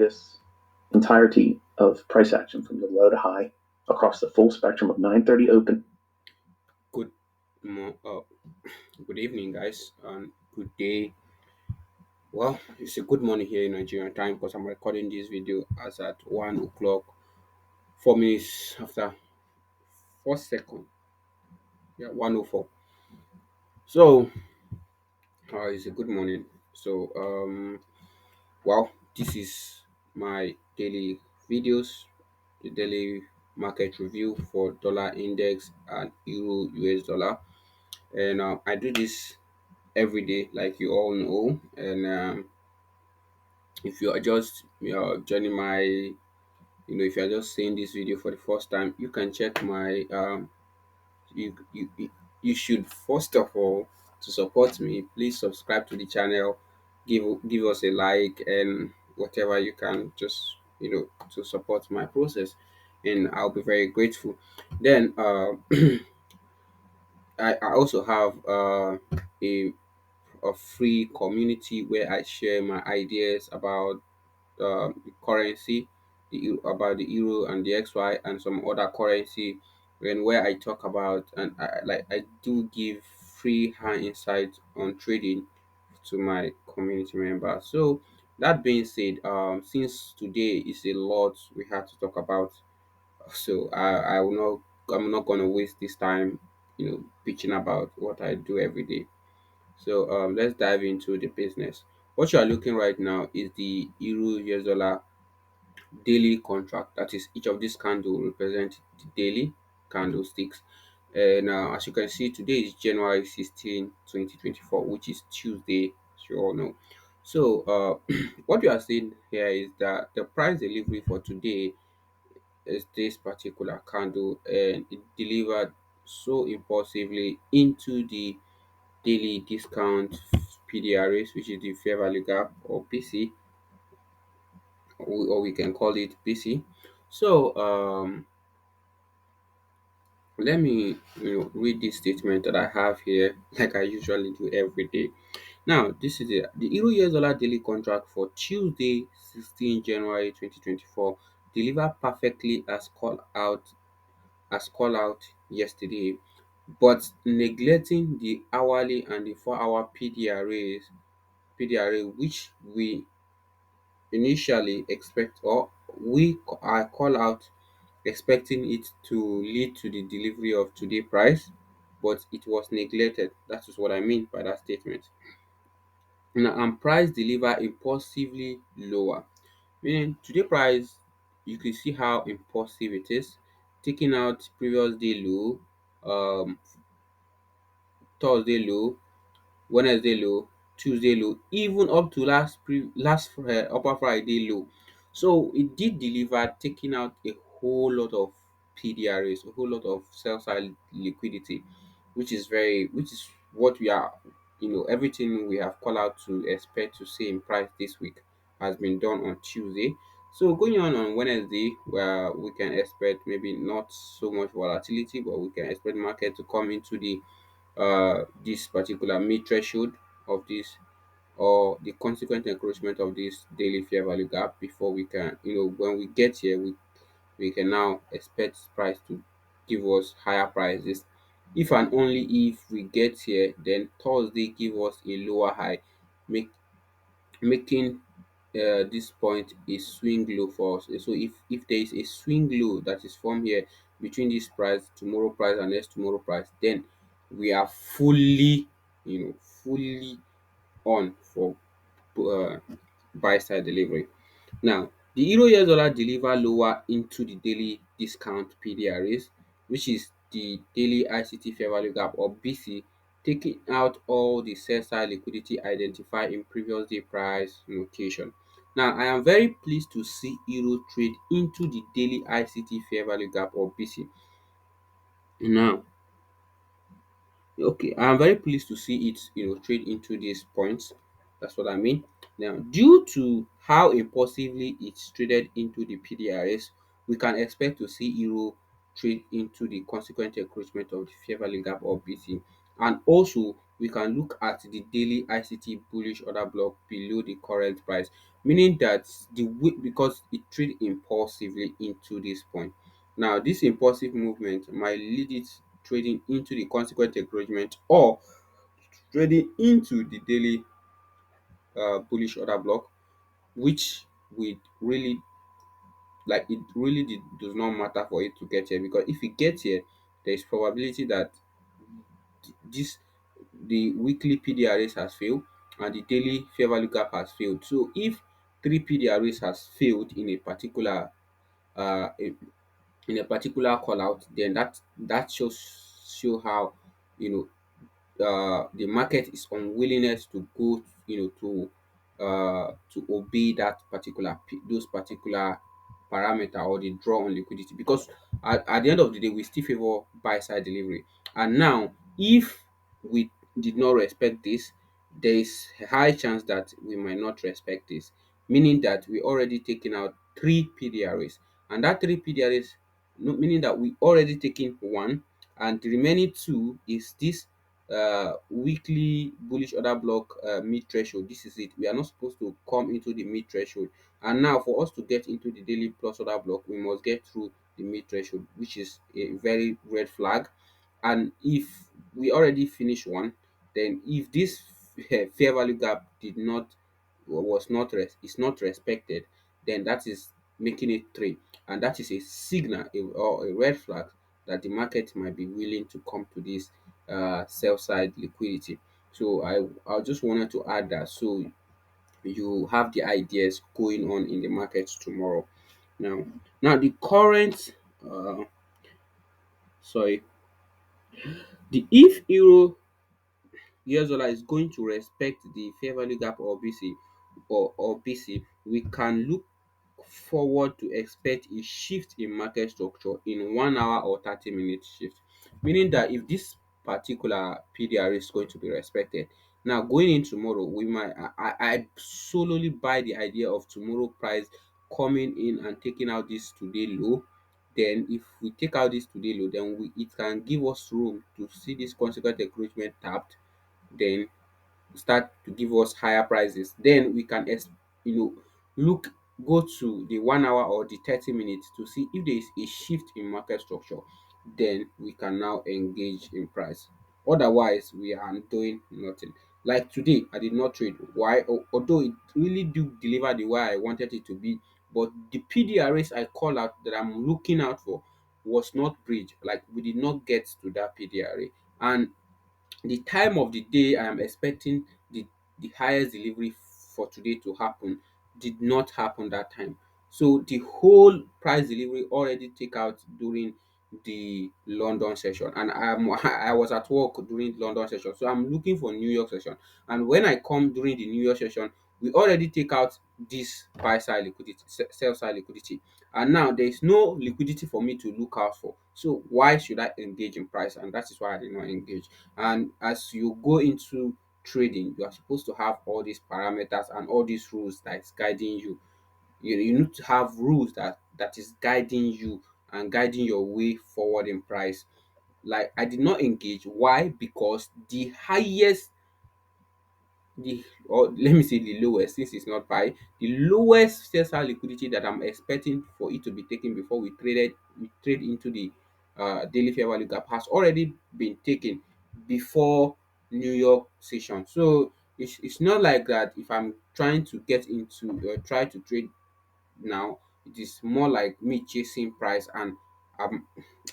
this entirety of price action from the low to high across the full spectrum of 9:30 open. Good, good evening, guys, and good day. Well, it's a good morning here in Nigerian time because I'm recording this video as at 1 o'clock, 4 minutes after 4 seconds. Yeah, 1:04. So, it's a good morning. So, well, this is my daily videos, the daily market review for dollar index and euro US dollar, and I do this every day, like you all know, and if you are just joining my if you are just seeing this video for the first time, you can check my you should first of all, to support me, please subscribe to the channel, give us a like, and whatever you can, just to support my process, and I'll be very grateful. Then I also have a free community where I share my ideas about the currency, about the euro and the XY and some other currency, and where I talk about, and I do give free hand insight on trading to my community members. So that being said, since today is a lot we have to talk about, so I will not, I'm not gonna waste this time, pitching about what I do every day. So let's dive into the business. What you are looking right now is the euro US dollar daily contract. That is, each of these candles represent the daily candlesticks. And as you can see, today is January 16, 2024, which is Tuesday, as you all know. So what you are seeing here is that the price delivery for today is this particular candle, and it delivered so impulsively into the daily discount PDRs, which is the fair value gap, or PC, or we can call it PC. So let me read this statement that I have here, like I usually do every day. Now, this is the Euro US dollar daily contract for Tuesday, 16 January 2024, delivered perfectly as call out yesterday, but neglecting the hourly and the 4 hour PDRA, which we initially expect, or I call out expecting it to lead to the delivery of today price, but it was neglected. That is what I mean by that statement. Now, and price deliver impulsively lower, meaning today price, you can see how impulsive it is, taking out previous day low, um Thursday low, Wednesday low, Tuesday low, even up to Upper Friday low. So it did deliver, taking out a whole lot of PDRs, a whole lot of sell side liquidity, which is what we are, everything we have called out to expect to see in price this week has been done on Tuesday. So going on Wednesday, where we can expect maybe not so much volatility, but we can expect market to come into the this particular mid threshold of this, or the consequent encroachment of this daily fair value gap, before we can, when we get here, we can now expect price to give us higher prices. If and only if we get here, then Thursday give us a lower high, make making this point a swing low for us. So if there is a swing low that is formed here between this price, tomorrow price, and next tomorrow price, then we are fully on for uh, buy side delivery. Now, the euro US dollar deliver lower into the daily discount PDRs, which is the daily ICT fair value gap, or BC, taking out all the sell side liquidity identified in previous day price notation. Now, I am very pleased to see euro trade into the daily ICT fair value gap, or BC. Now, okay, I'm very pleased to see it, trade into these points. That's what I mean. Now, due to how impulsively it's traded into the PDRS, we can expect to see euro trade into the consequent encroachment of the fair value gap, or BC. And also, we can look at the daily ICT bullish order block below the current price. meaning that because it trade impulsively into this point. Now, this impulsive movement might lead it trading into the consequent encouragement or trading into the daily bullish order block, which we really like. It really does not matter for it to get here, because if it gets here, there is probability that this the weekly PDRS has failed and the daily fair value gap has failed. So if three PDRS has failed in a particular uh in, in a particular call out, then that show how, you know, the market is unwillingness to go, to obey that those particular parameter or the draw on liquidity, because at the end of the day we still favor buy side delivery. And now, if we did not respect this, there is a high chance that we might not respect this, meaning that we already taken out three PDRs, and that three PDRs, no, meaning that we already taken one, and the remaining two is this weekly bullish order block mid threshold. This is it. We are not supposed to come into the mid threshold, and now for us to get into the daily plus order block, we must get through the mid threshold, which is a very red flag. And if we already finish one, then if this fair value gap did not was not is not respected, then that is making it trade, and that is a signal, or a red flag, that the market might be willing to come to this sell side liquidity. So I just wanted to add that, so you have the ideas going on in the market tomorrow. Now, the current sorry, the if euro US dollar is going to respect the fair value gap or BC, or BC, we can look forward to expect a shift in market structure in 1 hour or 30-minute shift. Meaning that if this particular PDR is going to be respected, now going in tomorrow, we might I solely buy the idea of tomorrow price coming in and taking out this today low. Then if we take out this today low, then it can give us room to see this consequent encouragement tapped, then start to give us higher prices. Then we can you know look go to the 1 hour or the 30 minutes to see if there is a shift in market structure. Then we can now engage in price. Otherwise, we are doing nothing. Like today, I did not trade. Why? Although it really do deliver the way I wanted it to be, but the PDRs I call out that I'm looking out for was not bridge. Like, we did not get to that PDRA, and the time of the day I am expecting the highest delivery for today to happen did not happen that time. So the whole price delivery already take out during the London session, and I was at work during London session, so I'm looking for New York session. And when I come during the New York session, we already take out this buy side liquidity, sell side liquidity, and now there is no liquidity for me to look out for. So why should I engage in price? And that is why I did not engage. And as you go into trading, you are supposed to have all these parameters and all these rules that is guiding you. You need to have rules that is guiding you and guiding your way forward in price. Like, I did not engage. Why? Because the highest, the or let me say the lowest, since it's not buy, the lowest sell liquidity that I'm expecting for it to be taken before we trade into the daily fair value gap has already been taken before New York session. So it's not like that. If I'm trying to get into try to trade now, it is more like me chasing price, and i'm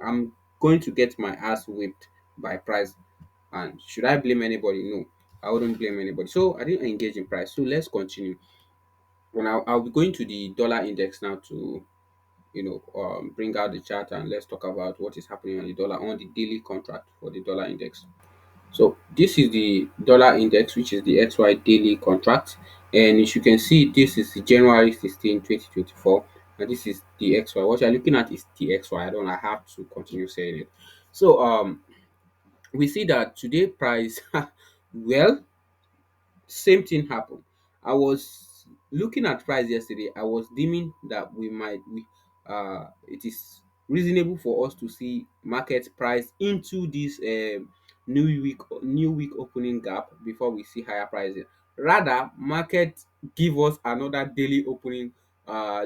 I'm going to get my ass whipped by price. And should I blame anybody? No, I wouldn't blame anybody. So I didn't engage in price. So let's continue. And I'll be going to the dollar index now to bring out the chart, and let's talk about what is happening on the dollar on the daily contract for the dollar index. So this is the dollar index, which is the XY daily contract. And as you can see, this is January 16, 2024. And this is the XY. What you're looking at is the XY. I have to continue saying it. So we see that today price well, same thing happened. I was looking at price yesterday. I was deeming that we it is reasonable for us to see market price into this new week opening gap before we see higher prices. rather market give us another daily opening,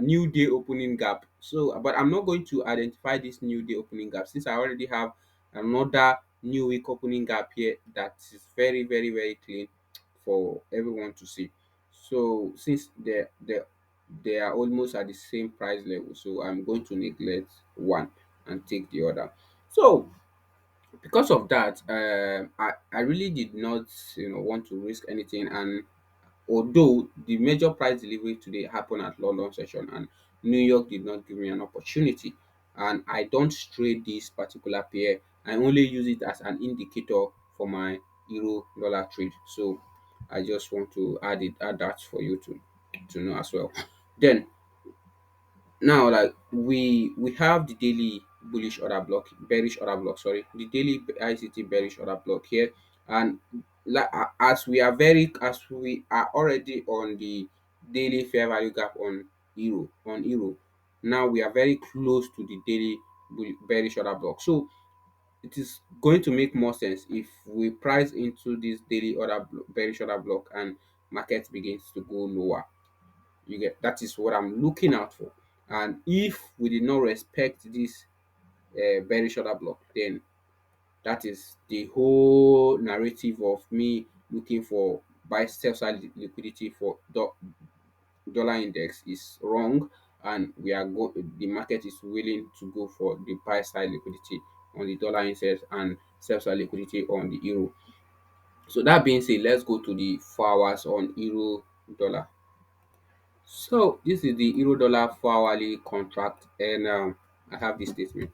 new day opening gap. So but I'm not going to identify this new day opening gap, since I already have another new week opening gap here that is very very clean for everyone to see. So since they are almost at the same price level, so I'm going to neglect one and take the other. So because of that, I really did not want to risk anything. And although the major price delivery today happened at London session, and New York did not give me an opportunity, and I don't trade this particular pair, I only use it as an indicator for my euro dollar trade. So I just want to add that for you to know as well. Then now, like we have the daily bullish order block, bearish order block, sorry, the daily ICT bearish order block here. And like as we are already on the daily fair value gap on euro, now we are very close to the daily bearish order block. So it is going to make more sense if we price into this daily bearish order block, and market begins to go lower. You get, that is what I'm looking out for. And if we did not respect this bearish order block, then that is the whole narrative of me looking for buy sell side liquidity for dollar index is wrong. And the market is willing to go for the buy side liquidity on the dollar index and sell side liquidity on the euro. So that being said, let's go to the 4 hours on euro dollar. So this is the euro dollar 4 hourly contract, and I have this statement.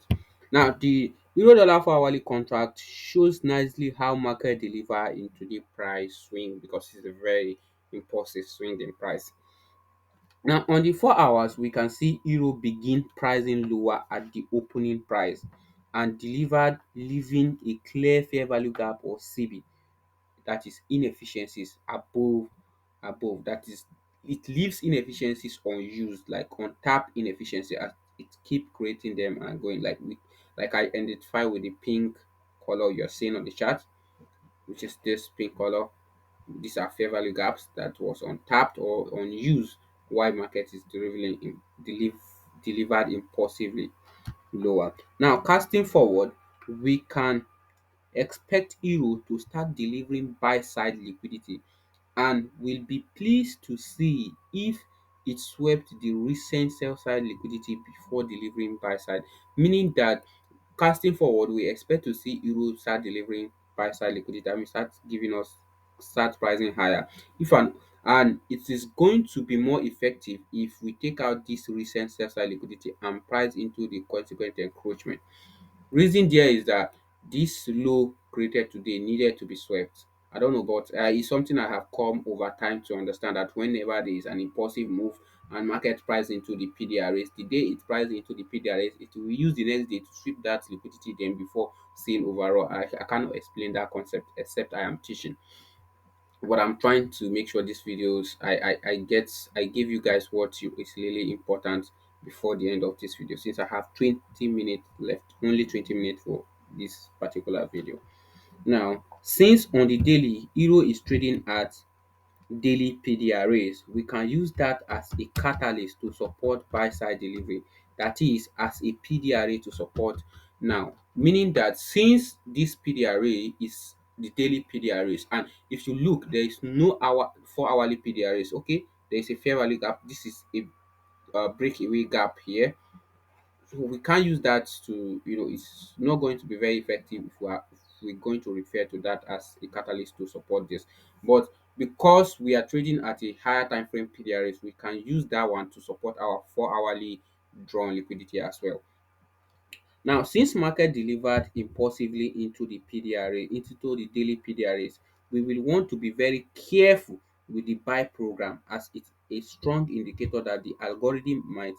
Now the euro dollar 4 hourly contract shows nicely how market deliver into the price swing, because it's a very impulsive swing in price. Now on the 4 hours, we can see euro begin pricing lower at the opening price and delivered, leaving a clear fair value gap or CB, that is inefficiencies above, that is, it leaves inefficiencies unused, like untapped inefficiency, as it keep creating them and going, like I identify with the pink color you're seeing on the chart, which is this pink color. These are fair value gaps that was untapped or unused, why market is delivered impulsively lower. Now casting forward, we can expect euro to start delivering buy side liquidity, and will be pleased to see if it swept the recent sell side liquidity before delivering buy side, meaning that casting forward, we expect to see euro start delivering buy side liquidity, and start pricing higher. If an and it is going to be more effective if we take out this recent sell side liquidity and price into the consequent encroachment. Reason there is that this low created today needed to be swept. I don't know, but it's something I have come over time to understand, that whenever there is an impulsive move and market price into the PDRs, the day it prices into the PDRs, it will use the next day to sweep that liquidity then before seeing overall. I cannot explain that concept except I am teaching. What I'm trying to make sure these videos, I give you guys what is really important before the end of this video, since I have 20 minutes left, only 20 minutes for this particular video. Now since on the daily euro is trading at daily PDRAs, we can use that as a catalyst to support buy side delivery, that is as a PDRA to support. Now meaning that since this PDRA is the daily PDRAs, and if you look, there is no 4 hourly PDRAs. Okay, there is a fair value gap, this is a breakaway gap here. So we can't use that to, it's not going to be very effective if we're going to refer to that as a catalyst to support this. But because we are trading at a higher time frame PDRs, we can use that one to support our 4 hourly drawn liquidity as well. Now since market delivered impulsively into the PDRA, into the daily PDRAs, we will want to be very careful with the buy program, as it's a strong indicator that the algorithm might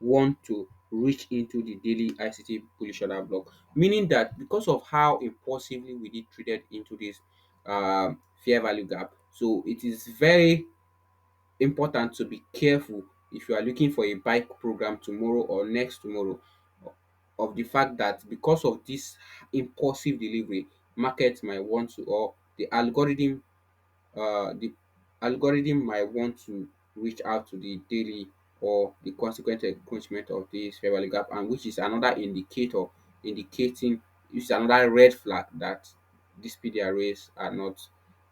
want to reach into the daily ICT bullish order block, meaning that because of how impulsively we did traded into this fair value gap, so it is very important to be careful if you are looking for a buy program tomorrow or next tomorrow, of the fact that because of this impulsive delivery, market might want to, or the algorithm, the algorithm might want to reach out to the daily or the consequent encroachment of this fair value gap, and which is another indicator indicating, which is another red flag that these PDRAs are not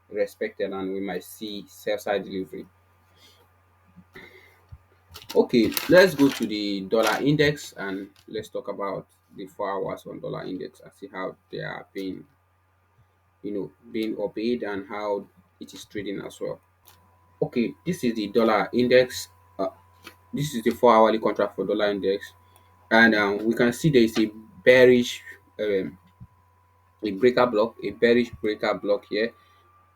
respected, and we might see sell-side delivery. Okay, let's go to the dollar index and let's talk about the 4 hours on dollar index and see how they are being, being obeyed and how it is trading as well. Okay, this is the dollar index. This is the 4 hourly contract for dollar index, and we can see there is a bearish, a breaker block, a bearish breaker block here,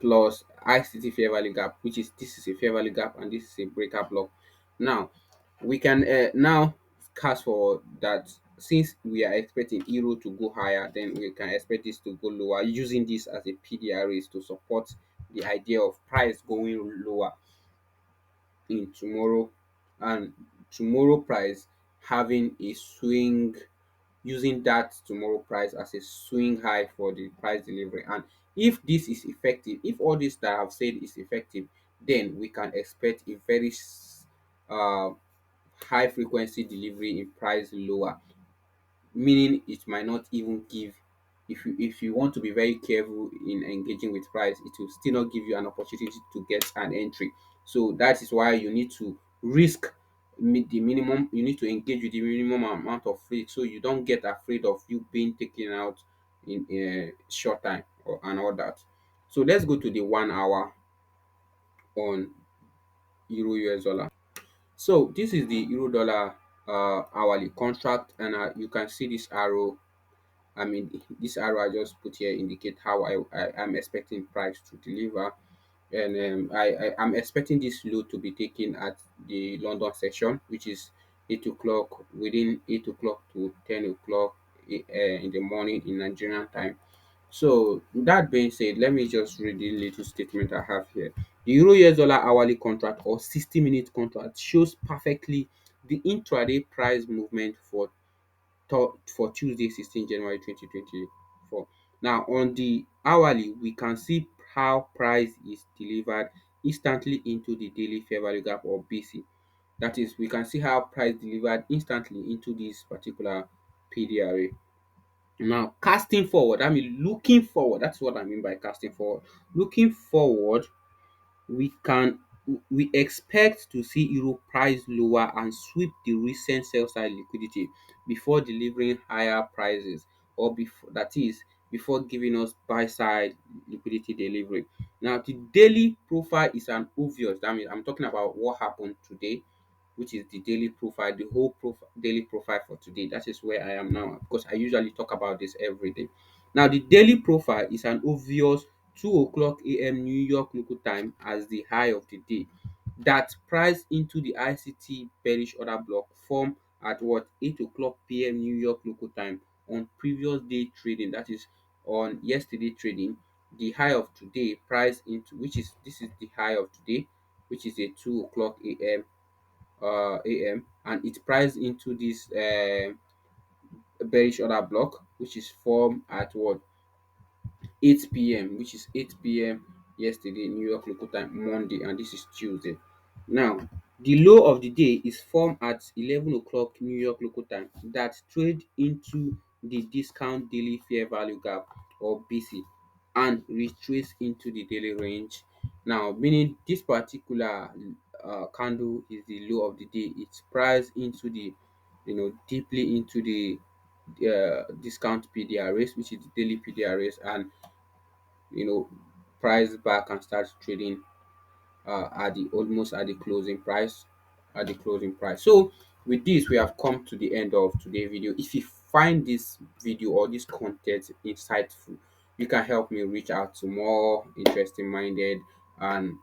plus ICT fair value gap, which is, this is a fair value gap and this is a breaker block. Now we can now cast for that, since we are expecting euro to go higher, then we can expect this to go lower, using this as a PDRs to support the idea of price going lower in tomorrow, and tomorrow price having a swing, using that tomorrow price as a swing high for the price delivery. And if this is effective, if all this that I've said is effective, then we can expect a very uh, high frequency delivery in price lower, meaning it might not even give, if you want to be very careful in engaging with price, it will still not give you an opportunity to get an entry. So that is why you need to risk the minimum, you need to engage with the minimum amount of risk, so you don't get afraid of you being taken out in a short time, and all that. So let's go to the 1 hour on euro US dollar. So this is the euro dollar hourly contract, and you can see this arrow. I mean, this arrow I just put here indicate how I am expecting price to deliver, and I'm expecting this low to be taken at the London session, which is 8 o'clock, within 8 o'clock to 10 o'clock in the morning in Nigerian time. So that being said, let me just read the little statement I have here. The Euro US dollar hourly contract or 60-minute contract shows perfectly the intraday price movement for Tuesday, 16 January 2024. Now, on the hourly, we can see how price is delivered instantly into the daily fair value gap or BC. That is, we can see how price delivered instantly into this particular PDRA. Now, casting forward, I mean looking forward. That's what I mean by casting forward. Looking forward, we can we expect to see euro price lower and sweep the recent sell side liquidity before delivering higher prices, or before, that is, before giving us buy side liquidity delivery. Now the daily profile is an obvious, I mean I'm talking about what happened today, which is the daily profile, the whole daily profile for today. That is where I am now, because I usually talk about this every day. Now the daily profile is an obvious 2 o'clock a.m. New York local time as the high of the day, that price into the ICT bearish order block form at what, 8 o'clock p.m. New York local time on previous day trading, that is on yesterday trading. The high of today price into, which is, this is the high of today, which is a 2 o'clock am, and it priced into this bearish order block, which is formed at what, 8 p.m., which is 8 p.m. yesterday New York local time, Monday, and this is Tuesday. Now the low of the day is formed at 11 o'clock New York local time, that trade into the discount daily fair value gap or BC, and retrace into the daily range. Now, meaning this particular candle is the low of the day. It's priced into the, deeply into the discount PDRs, which is the daily PDRs, and you know price back and start trading at the, almost at the closing price, so with this we have come to the end of today's video. If you find this video or this content insightful, you can help me reach out to more interesting minded, and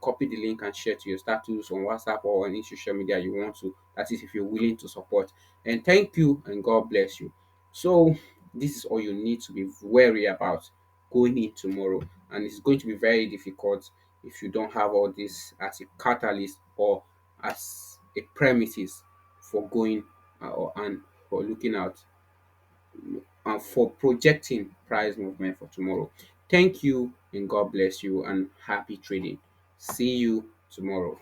copy the link and share to your status on WhatsApp or any social media you want to, that is if you're willing to support. And thank you, and God bless you. So this is all you need to be wary about going in tomorrow, and it's going to be very difficult if you don't have all this as a catalyst or as a premises for going and for looking out and for projecting price movement for tomorrow. Thank you, and God bless you, and happy trading. See you tomorrow.